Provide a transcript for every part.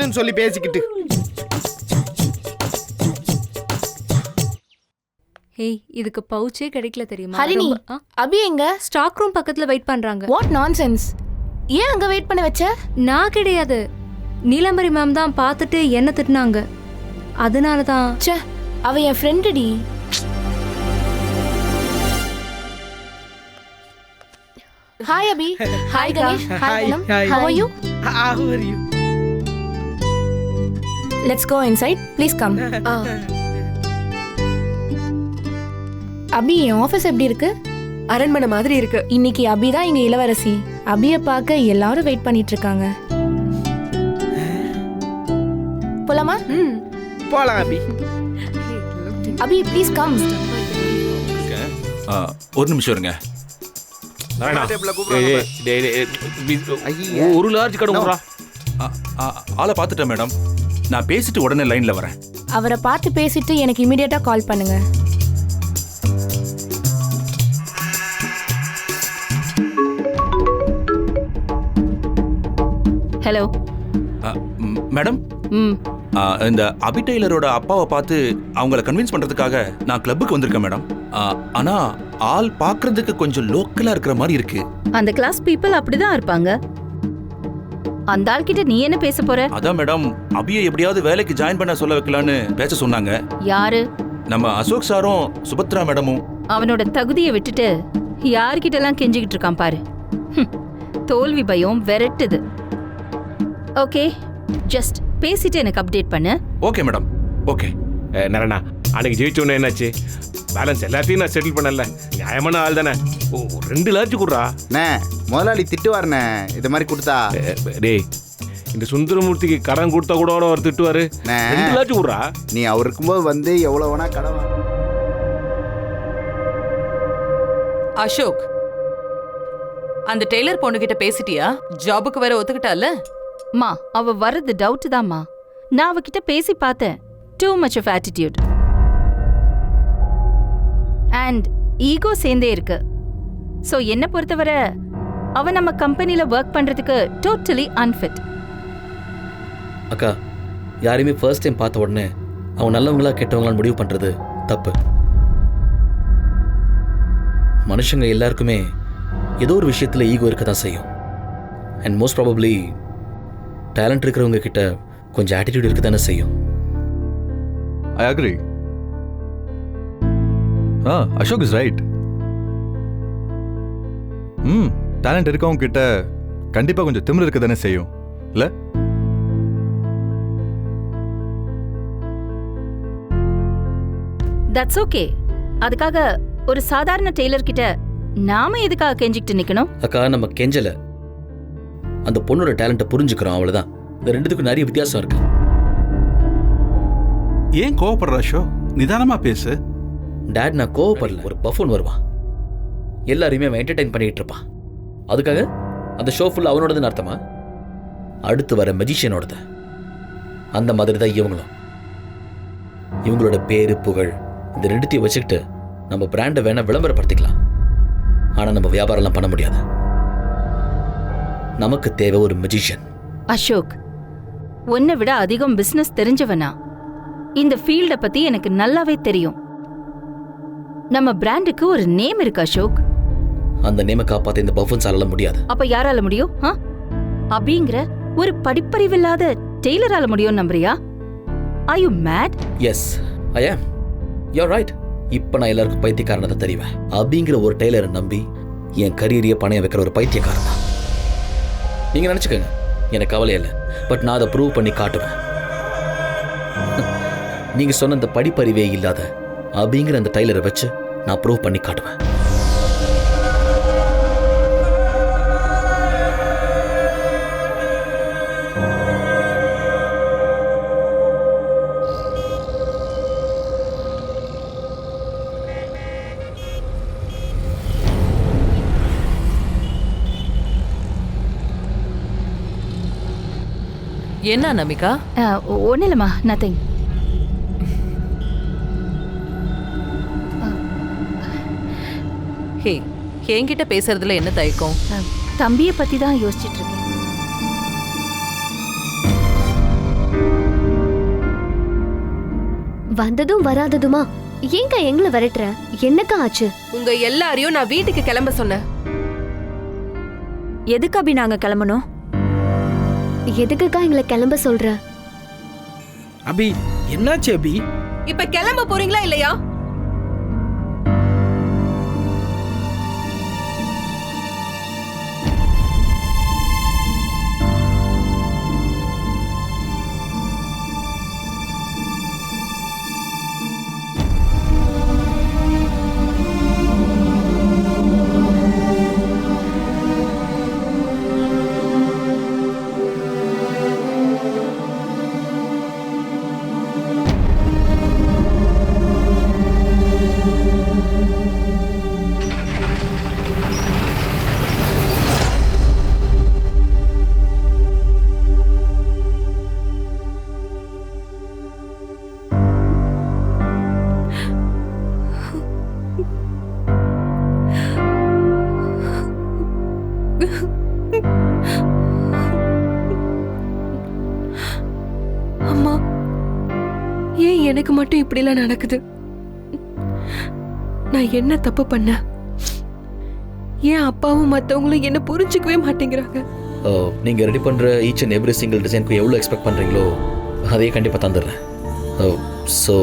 வேணும்னு சொல்லி பேசிக்கிட்டு. ஏய், இதுக்கு பவுச்சே கிடைக்கல தெரியுமா? ஹரிணி, அபி எங்க? ஸ்டாக் ரூம் பக்கத்துல வெயிட் பண்றாங்க. What nonsense? ஏன் அங்க வெயிட் பண்ண வச்ச? நான் கிடையாது, நீலம்பரி மேம் தான் பார்த்துட்டு என்ன திட்டினாங்க. அதனால தான். ச்சே, அவ என் ஃப்ரெண்டுடி. ஹாய் அபி. ஹாய் கணேஷ். ஹாய் கணம். How are you? How are you? Let's go inside. Please come. Abhi, என் ஆஃபீஸ் எப்படி இருக்கு? அரண்மனை மாதிரி இருக்கு. இன்னைக்கு அபி தான் இங்க இளவரசி. அபிய பார்க்க எல்லாரும் வெயிட் பண்ணிட்டு இருக்காங்க. போலாமா? போலாம் அபி. அபி ப்ளீஸ் கம். ஒரு நிமிஷம் இருங்க. ஒரு லார்ஜ் கடை ஆளை பார்த்துட்டேன் மேடம். நான் பேசிட்டு உடனே லைன்ல வரேன். அவரை பார்த்து பேசிட்டு எனக்கு இமிடியேட்டா கால் பண்ணுங்க. ஹலோ மேடம், இந்த அபி டெய்லரோட அப்பாவை பார்த்து அவங்கள கன்வின்ஸ் பண்றதுக்காக நான் கிளப்புக்கு வந்திருக்கேன் மேடம். ஆனா ஆள் பார்க்கிறதுக்கு கொஞ்சம் லோக்கலா இருக்கிற மாதிரி இருக்கு. அந்த கிளாஸ் பீப்புள் அப்படிதான் இருப்பாங்க. அந்த ஆள் கிட்ட நீ என்ன பேச போற? அதான் மேடம், அபியை எப்படியாவது வேலைக்கு ஜாயின் பண்ண சொல்ல வைக்கலான்னு பேச சொன்னாங்க. யாரு? நம்ம அசோக் சாரும் சுபத்ரா மேடமும். அவனோட தகுதியை விட்டுட்டு யார்கிட்ட எல்லாம் கெஞ்சிக்கிட்டு இருக்கான் பாரு. தோல்வி பயம் விரட்டுது. ஓகே, ஜஸ்ட் பேசிட்டு எனக்கு அப்டேட் பண்ணு. Okay madam. ஓகே. நரணா, அன்னைக்கு ஜெயிச்சோன்னு என்னாச்சு? பேலன்ஸ் எல்லாத்தையும் நான் செட்டில் பண்ணல. நியாயமான ஆள் தானே. 2 லார்ஜ் கொடுறா. முதலாளி திட்டுவாருண்ணே இது மாதிரி கொடுத்தா. டேய், இந்த சுந்தரமூர்த்திக்கு கடன் கொடுத்தா கூட அவர் திட்டுவாரு. 2 லார்ஜ் கொடுறா. நீ அவர் இருக்கும்போது வந்து எவ்வளவு வேணா கடன். அசோக், அந்த டெய்லர் பொண்ணுகிட்ட பேசிட்டியா? ஜாபுக்கு வேற ஒத்துக்கிட்டால? மா, அவ வர்றது டவுட் தான்மா. நான் அவகிட்ட பேசி பார்த்தேன். Too much of attitude and ego சேர்ந்தே இருக்கு. ஸோ என்ன பொறுத்தவரை அவ நம்ம கம்பெனில ஒர்க் பண்றதுக்கு டோட்டலி அன்ஃபிட். அக்கா, யாரையுமே ஃபர்ஸ்ட் டைம் பார்த்த உடனே அவங்க நல்லவங்களா கெட்டவங்களான்னு முடிவு பண்றது தப்பு. மனுஷங்க எல்லாருக்குமே ஏதோ ஒரு விஷயத்துல ஈகோ இருக்க தான் செய்யும். அண்ட் மோஸ்ட் ப்ராபப்ளி டேலண்ட் இருக்கிறவங்க கிட்ட கொஞ்சம் ஆட்டிடியூட் இருக்க தானே செய்யும். I agree. Ashok is right. Talent இருக்கவங்க கிட்ட கண்டிப்பா கொஞ்சம் திமிரு இருக்க தானே செய்யும் இல்ல? That's okay. அதுக்காக ஒரு சாதாரண டெய்லர் கிட்ட நாம எதுக்காக கெஞ்சிக்கிட்டு நிக்கணும்? அக்கா, நம்ம கெஞ்சல, அந்த பொண்ணோட டேலண்ட்டை புரிஞ்சுக்கிறோம், அவ்வளவுதான். இந்த ரெண்டுத்துக்கும் நிறைய வித்தியாசம் இருக்கு. ஏன் கோவப்படுற அசோக்? நிதானமா பேசு. டேட், நான் கோவப்படல. ஒரு பஃபூன் வருவான், எல்லாரையுமே அவன் என்டர்டைன் பண்ணிட்டு இருப்பான். அதுக்காக அந்த ஷோ ஃபுல் அவனோடதுன்னு அர்த்தமா? அடுத்து வர மெஜிஷியனோடது. அந்த மாதிரி தான் இவங்களும். இவங்களோட பேரு புகழ் இந்த ரெண்டுத்தையும் வச்சுக்கிட்டு நம்ம பிராண்டை வேணா விளம்பரப்படுத்திக்கலாம். ஆனா நம்ம வியாபாரம்லாம் பண்ண முடியாது. நமக்கு தேவை ஒரு மெஜிஷியன். அசோக், உன்னை விட அதிகம் பிசினஸ் தெரிஞ்சவனா? இந்த ஃபீல்ட பத்தி எனக்கு நல்லாவே தெரியும். நம்ம பிராண்டுக்கு ஒரு நேம் இருக்கு அசோக். அந்த நேமை காப்பாத்த இந்த பஃபன்ஸால முடியாது. அப்ப யாரால முடியும்? அபிங்கிற ஒரு படிப்பறிவில்லாத டெய்லரால முடியும் நம்புறியா? Are you mad? Yes, I am. You're right. இப்ப நான் எல்லாருக்கும் பைத்தியக்காரனதை தெரிவேன். அபிங்கிற ஒரு டெய்லரை நம்பி என் கரியரையே பணைய வைக்கிற ஒரு பைத்தியக்காரன் தான். நீங்க நினைச்சுக்கோங்க, எனக்கு கவலை இல்லை. பட் நான் அதை ப்ரூவ் பண்ணி காட்டுவேன். நீங்க சொன்ன அந்த படிப்பறிவே இல்லாத அபிங்கிற அந்த டெய்லரை வச்சு நான் ப்ரூவ் பண்ணி காட்டுவேன். என்ன நமிகா? ஒன்றும் இல்லைம்மா, நத்திங். ஹே, என்கிட்ட பேசுறதுல என்ன தயக்கம்? தம்பியை பத்தி தான் யோசிச்சுட்டு இருக்கேன். வந்ததும் வராததுமா ஏங்க எங்களை விரட்டுற? என்னக்கா ஆச்சு? உங்க எல்லாரையும் நான் வீட்டுக்கு கிளம்ப சொன்னேன். எதுக்கு அபி நாங்க கிளம்பணும்? எதுக்குக்கா எங்களை கிளம்ப சொல்ற? அபி என்னாச்சு அபி? இப்ப கிளம்ப போறீங்களா இல்லையா? அம்மா, ஏன் எனக்கு மட்டும் இப்படிலாம் நடக்குது? நான் என்ன தப்பு பண்ண? ஏன் அப்பாவும் மத்தவங்களும் என்ன புரிஞ்சுக்கவே மாட்டேங்கிறாங்க? நீங்கள் ரெடி பண்ணுற ஈச் அண்ட் எவ்ரி சிங்கிள் டிசைனுக்கு எவ்வளோ எக்ஸ்பெக்ட் பண்ணுறீங்களோ அதையே கண்டிப்பாக தந்துடுறேன். ஸோ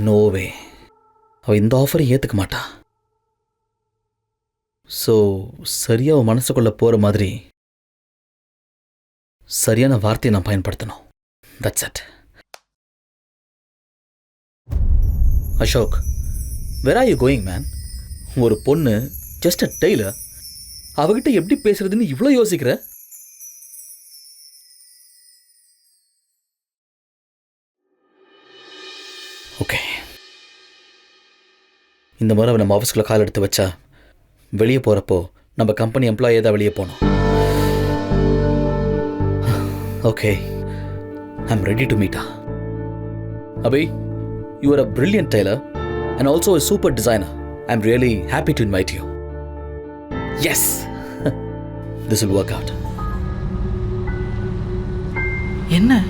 நோவே, அவள் இந்த ஆஃபரை ஏற்றுக்க மாட்டா. ஸோ சரியாக அவன் மனசுக்குள்ளே போகிற மாதிரி சரியான வார்த்தையை நான் பயன்படுத்தணும். That's it. Ashok, where are you going man? ஒரு பொண்ணு, ஜஸ்ட் அ டெய்லர், அவகிட்ட எப்படி பேசுறதுன்னு இவ்வளோ யோசிக்கிற? ஓகே, இந்த முறை அவன் நம்ம ஆஃபீஸ்க்குள்ள கால் எடுத்து வச்சா வெளியே போகிறப்போ நம்ம கம்பெனி எம்ப்ளாயே தான் வெளியே போனோம். Okay, I am ready to meet her. Abhi, you are a brilliant tailor and also a super designer. I am really happy to invite you. Yes, this will work out. என்ன?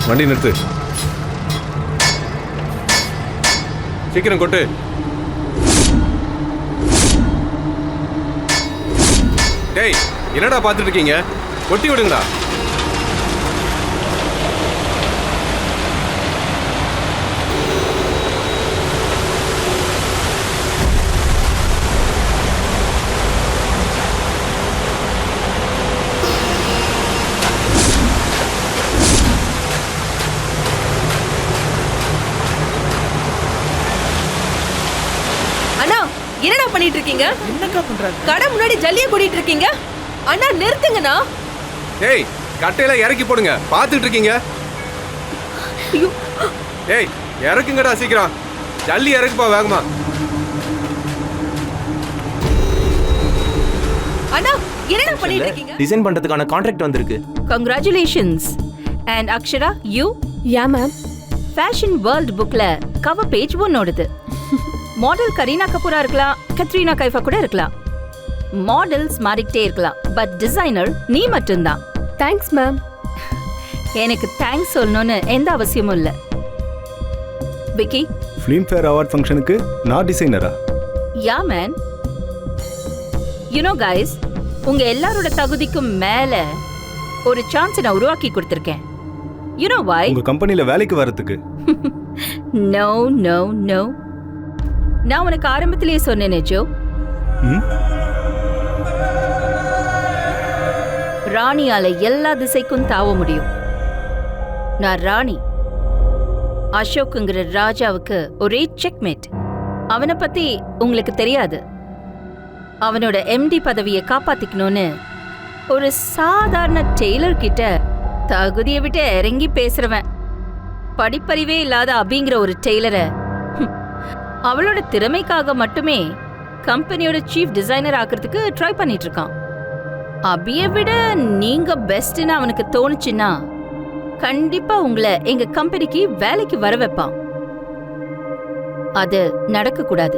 வண்டி நிறுத்து. சீக்கிரம் கொட்டு. டேய், என்னடா பார்த்துட்டு இருக்கீங்க? கொட்டி விடுங்கடா. என்னடா பண்ணிட்டு இருக்கீங்க? என்னக்கா பண்றாங்க? கடை முன்னாடி ஜல்லிய கூட்டிட்டு இருக்கீங்க. அண்ணா நிறுத்துங்கண்ணா. டேய், கட்டையில இறக்கி போடுங்க. பார்த்துட்டு இருக்கீங்க? டேய், இறக்குங்கடா சீக்கிரம். ஜல்லி இறக்குப்பா வேகமா. அண்ணா, என்னடா பண்ணிட்டு இருக்கீங்க? டிசைன் பண்றதுக்கான கான்ட்ராக்ட் வந்திருக்கு. Congratulations. And Akshara, you? Yeah ma'am. Fashion world புக்ல கவர் பேஜ் ஒன்னோடுது. மாடல் கரீனா கபூரா இருக்கலாம், கத்ரீனா கைஃபா கூட இருக்கலாம். மாடல்ஸ் மாறிக்கிட்டே இருக்கலாம், பட் டிசைனர் நீ மட்டும்தான். Thanks ma'am. எனக்கு தேங்க்ஸ் சொல்லணும்னு எந்த அவசியமும் இல்லை. விக்கி, ஃபிலிம்ஃபேர் அவார்ட் ஃபங்க்ஷனுக்கு நான் டிசைனரா? Yeah man. யூனோ கைஸ், உங்க எல்லாரோட தகுதிக்கும் மேல ஒரு சான்ஸ் நான் உருவாக்கி கொடுத்துருக்கேன். You know why? உங்க கம்பெனில வேலைக்கு வரதுக்கு? நோ நோ நோ, நான் உனக்கு ஆரம்பத்திலேயே சொன்னேனே ஜோ, ராணியால எல்லா திசைக்கும் தாவ முடியும். நான் ராணி. அசோக்குங்கிற ராஜாவுக்கு ஒரே செக்மேட். அவனை பத்தி உங்களுக்கு தெரியாது. அவனோட எம்டி பதவியை காப்பாத்திக்கணும்னு ஒரு சாதாரண டெய்லர் கிட்ட தகுதியை விட்டு இறங்கி பேசுறவன், படிப்பறிவே இல்லாத அபிங்கிற ஒரு டெய்லரை அவளோட திறமைக்காக மட்டுமே கம்பெனியோட சீஃப் டிசைனர் ஆக்கிறதுக்கு ட்ரை பண்ணிட்டு இருக்கான். அபியை விட நீங்க பெஸ்ட்னு அவனுக்கு தோணுச்சுன்னா கண்டிப்பா உங்களை எங்க கம்பெனிக்கு வேலைக்கு வர வைப்பான். அது நடக்க கூடாது.